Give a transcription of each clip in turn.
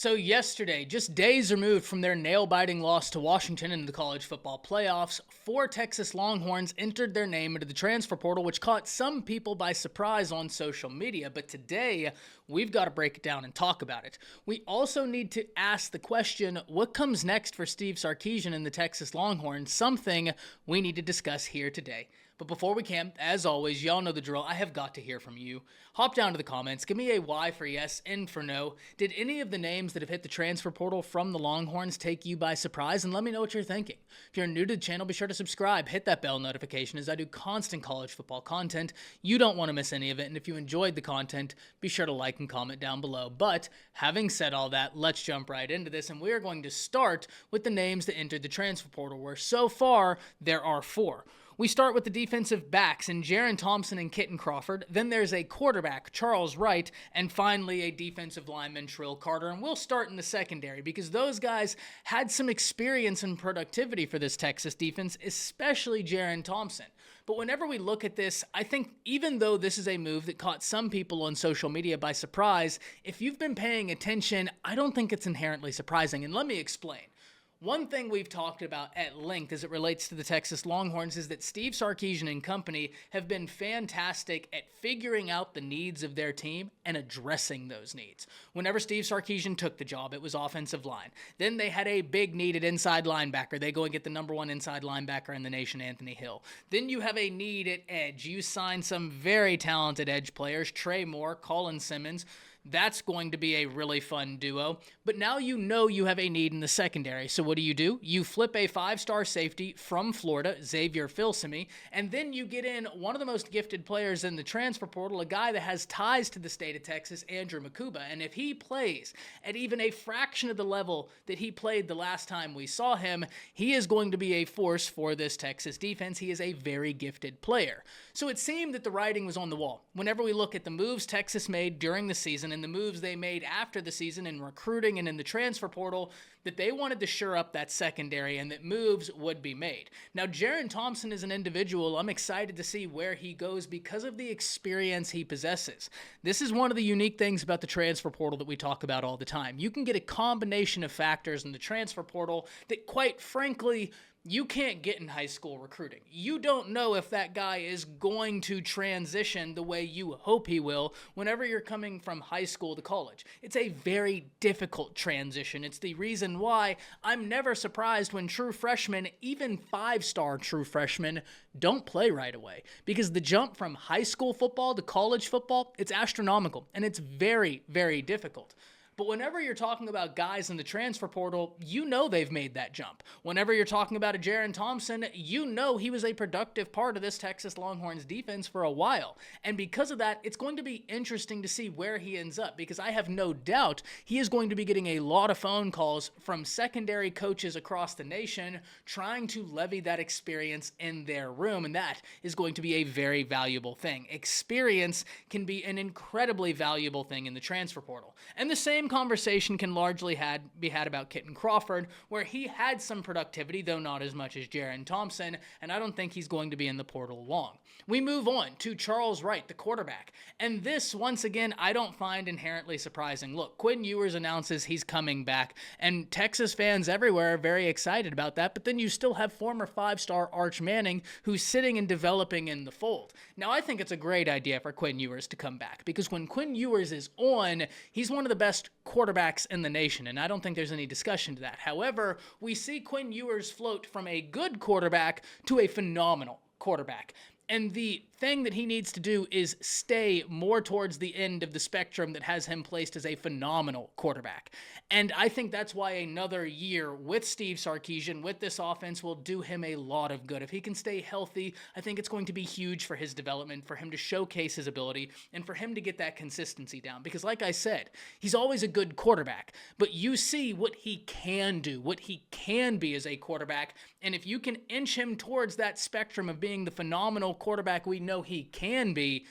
So yesterday, just days removed from their nail-biting loss to Washington in the college football playoffs, four Texas Longhorns entered their name into the transfer portal, which caught some people by surprise on social media. But today, we've got to break it down and talk about it. We also need to ask the question, what comes next for Steve Sarkisian and the Texas Longhorns? Something we need to discuss here today. But before we can, as always, y'all know the drill. I have got to hear from you. Hop down to the comments. Give me a Y for yes, N for no. Did any of the names that have hit the transfer portal from the Longhorns take you by surprise? And let me know what you're thinking. If you're new to the channel, be sure to subscribe. Hit that bell notification as I do constant college football content. You don't want to miss any of it. And if you enjoyed the content, be sure to like and comment down below. But having said all that, let's jump right into this. And we are going to start with the names that entered the transfer portal, where so far there are four. We start with the defensive backs in Jaron Thompson and Kitten Crawford. Then there's a quarterback, Charles Wright, and finally a defensive lineman, Trill Carter. And we'll start in the secondary because those guys had some experience and productivity for this Texas defense, especially Jaron Thompson. But whenever we look at this, I think even though this is a move that caught some people on social media by surprise, if you've been paying attention, I don't think it's inherently surprising. And let me explain. One thing we've talked about at length as it relates to the Texas Longhorns is that Steve Sarkisian and company have been fantastic at figuring out the needs of their team and addressing those needs. Whenever Steve Sarkisian took the job, it was offensive line. Then they had a big need at inside linebacker. They go and get the number one inside linebacker in the nation, Anthony Hill. Then you have a need at edge. You sign some very talented edge players, Trey Moore, Colin Simmons. That's going to be a really fun duo. But now you know you have a need in the secondary. So what do? You flip a five-star safety from Florida, Xavier Filsaime, and then you get in one of the most gifted players in the transfer portal, a guy that has ties to the state of Texas, Andrew Makuba. And if he plays at even a fraction of the level that he played the last time we saw him, he is going to be a force for this Texas defense. He is a very gifted player. So it seemed that the writing was on the wall. Whenever we look at the moves Texas made during the season and the moves they made after the season in recruiting and in the transfer portal, that they wanted to shore up that secondary and that moves would be made. Now, Jaron Thompson is an individual I'm excited to see where he goes because of the experience he possesses. This is one of the unique things about the transfer portal that we talk about all the time. You can get a combination of factors in the transfer portal that, quite frankly, you can't get in high school recruiting. You don't know if that guy is going to transition the way you hope he will whenever you're coming from high school to college. It's a very difficult transition. It's the reason why I'm never surprised when true freshmen, even five-star true freshmen, don't play right away. Because the jump from high school football to college football, it's astronomical, and it's very, very difficult. But whenever you're talking about guys in the transfer portal, you know they've made that jump. Whenever you're talking about a Jaron Thompson, you know he was a productive part of this Texas Longhorns defense for a while. And because of that, it's going to be interesting to see where he ends up, because I have no doubt he is going to be getting a lot of phone calls from secondary coaches across the nation trying to levy that experience in their room, and that is going to be a very valuable thing. Experience can be an incredibly valuable thing in the transfer portal. And the same conversation can largely be had about Kitten Crawford, where he had some productivity, though not as much as Jaron Thompson, and I don't think he's going to be in the portal long. We move on to Charles Wright, the quarterback, and this, once again, I don't find inherently surprising. Look, Quinn Ewers announces he's coming back, and Texas fans everywhere are very excited about that, but then you still have former five-star Arch Manning who's sitting and developing in the fold. Now, I think it's a great idea for Quinn Ewers to come back, because when Quinn Ewers is on, he's one of the best quarterbacks in the nation, and I don't think there's any discussion to that. However, we see Quinn Ewers float from a good quarterback to a phenomenal quarterback. And the thing that he needs to do is stay more towards the end of the spectrum that has him placed as a phenomenal quarterback. And I think that's why another year with Steve Sarkisian, with this offense, will do him a lot of good. If he can stay healthy, I think it's going to be huge for his development, for him to showcase his ability, and for him to get that consistency down. Because like I said, he's always a good quarterback, but you see what he can do, what he can be as a quarterback, and if you can inch him towards that spectrum of being the phenomenal quarterback we know he can be,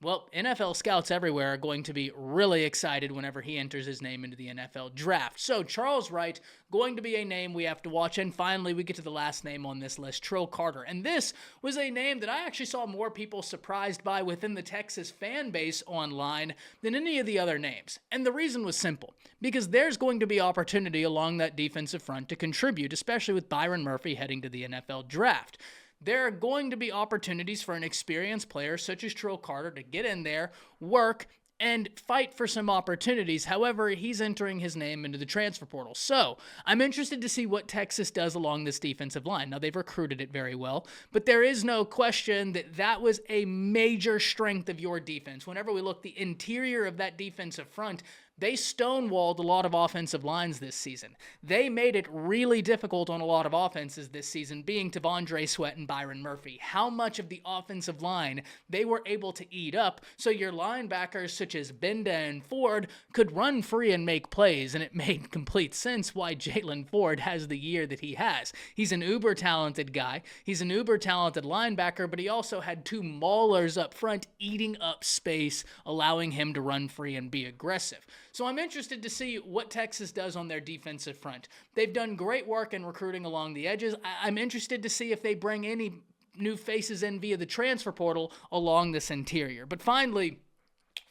Well, NFL scouts everywhere are going to be really excited whenever he enters his name into the NFL draft. So, Charles Wright, going to be a name we have to watch. And finally, we get to the last name on this list, Trill Carter. And this was a name that I actually saw more people surprised by within the Texas fan base online than any of the other names. And the reason was simple, because there's going to be opportunity along that defensive front to contribute, especially with Byron Murphy heading to the NFL draft. There are going to be opportunities for an experienced player such as Trill Carter to get in there, work, and fight for some opportunities. However, he's entering his name into the transfer portal. So, I'm interested to see what Texas does along this defensive line. Now, they've recruited it very well, but there is no question that that was a major strength of your defense. Whenever we look the interior of that defensive front, they stonewalled a lot of offensive lines this season. They made it really difficult on a lot of offenses this season, being T'Vondre Sweat and Byron Murphy. How much of the offensive line they were able to eat up so your linebackers such as Benda and Ford could run free and make plays, and it made complete sense why Jalen Ford has the year that he has. He's an uber-talented guy. He's an uber-talented linebacker, but he also had two maulers up front eating up space, allowing him to run free and be aggressive. So I'm interested to see what Texas does on their defensive front. They've done great work in recruiting along the edges. I'm interested to see if they bring any new faces in via the transfer portal along this interior. But finally,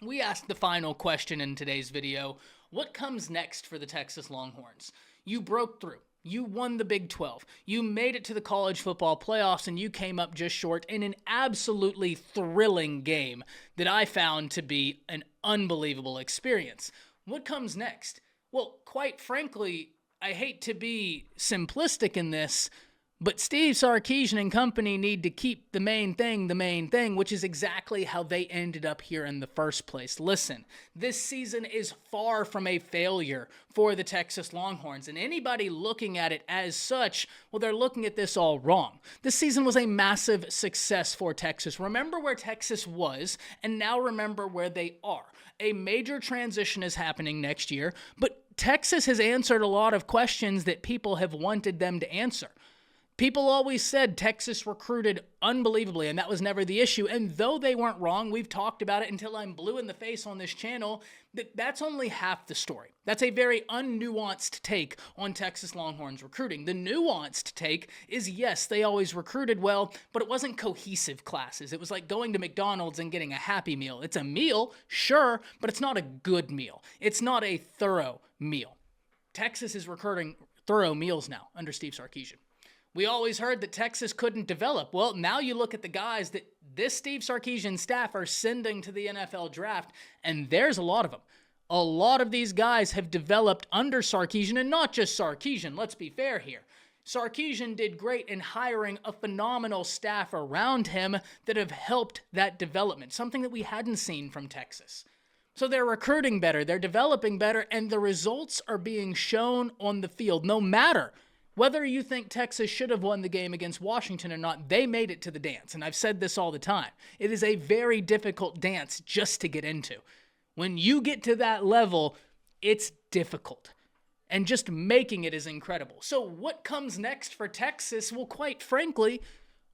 we asked the final question in today's video. What comes next for the Texas Longhorns? You broke through. You won the Big 12. You made it to the college football playoffs, and you came up just short in an absolutely thrilling game that I found to be an unbelievable experience. What comes next? Well, quite frankly, I hate to be simplistic in this, but Steve Sarkisian and company need to keep the main thing, which is exactly how they ended up here in the first place. Listen, this season is far from a failure for the Texas Longhorns, and anybody looking at it as such, well, they're looking at this all wrong. This season was a massive success for Texas. Remember where Texas was, and now remember where they are. A major transition is happening next year, but Texas has answered a lot of questions that people have wanted them to answer. People always said Texas recruited unbelievably, and that was never the issue. And though they weren't wrong, we've talked about it until I'm blue in the face on this channel, that's only half the story. That's a very unnuanced take on Texas Longhorns recruiting. The nuanced take is, yes, they always recruited well, but it wasn't cohesive classes. It was like going to McDonald's and getting a Happy Meal. It's a meal, sure, but it's not a good meal. It's not a thorough meal. Texas is recruiting thorough meals now under Steve Sarkisian. We always heard that Texas couldn't develop. Well, now you look at the guys that this Steve Sarkisian staff are sending to the NFL draft, and there's a lot of them. A lot of these guys have developed under Sarkisian, and not just Sarkisian, let's be fair here. Sarkisian did great in hiring a phenomenal staff around him that have helped that development, something that we hadn't seen from Texas. So they're recruiting better, they're developing better, and the results are being shown on the field, no matter whether you think Texas should have won the game against Washington or not. They made it to the dance, and I've said this all the time. It is a very difficult dance just to get into. When you get to that level, it's difficult, and just making it is incredible. So what comes next for Texas? Well, quite frankly,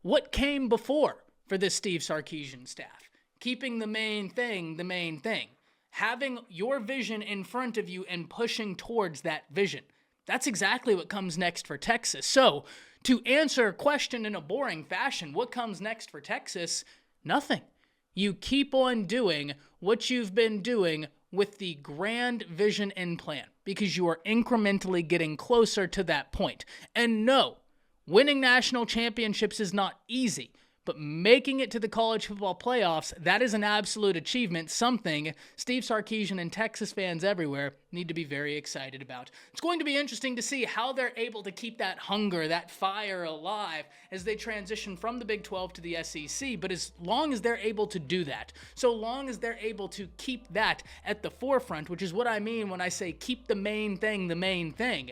what came before for this Steve Sarkisian staff? Keeping the main thing. Having your vision in front of you and pushing towards that vision. That's exactly what comes next for Texas. So, to answer a question in a boring fashion, what comes next for Texas? Nothing. You keep on doing what you've been doing with the grand vision and plan, because you are incrementally getting closer to that point. And no, winning national championships is not easy, but making it to the college football playoffs, that is an absolute achievement, something Steve Sarkisian and Texas fans everywhere need to be very excited about. It's going to be interesting to see how they're able to keep that hunger, that fire alive as they transition from the Big 12 to the SEC, but as long as they're able to do that, so long as they're able to keep that at the forefront, which is what I mean when I say keep the main thing.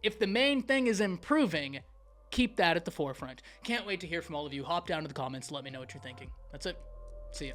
If the main thing is improving, keep that at the forefront. Can't wait to hear from all of you. Hop down to the comments. Let me know what you're thinking. That's it. See ya.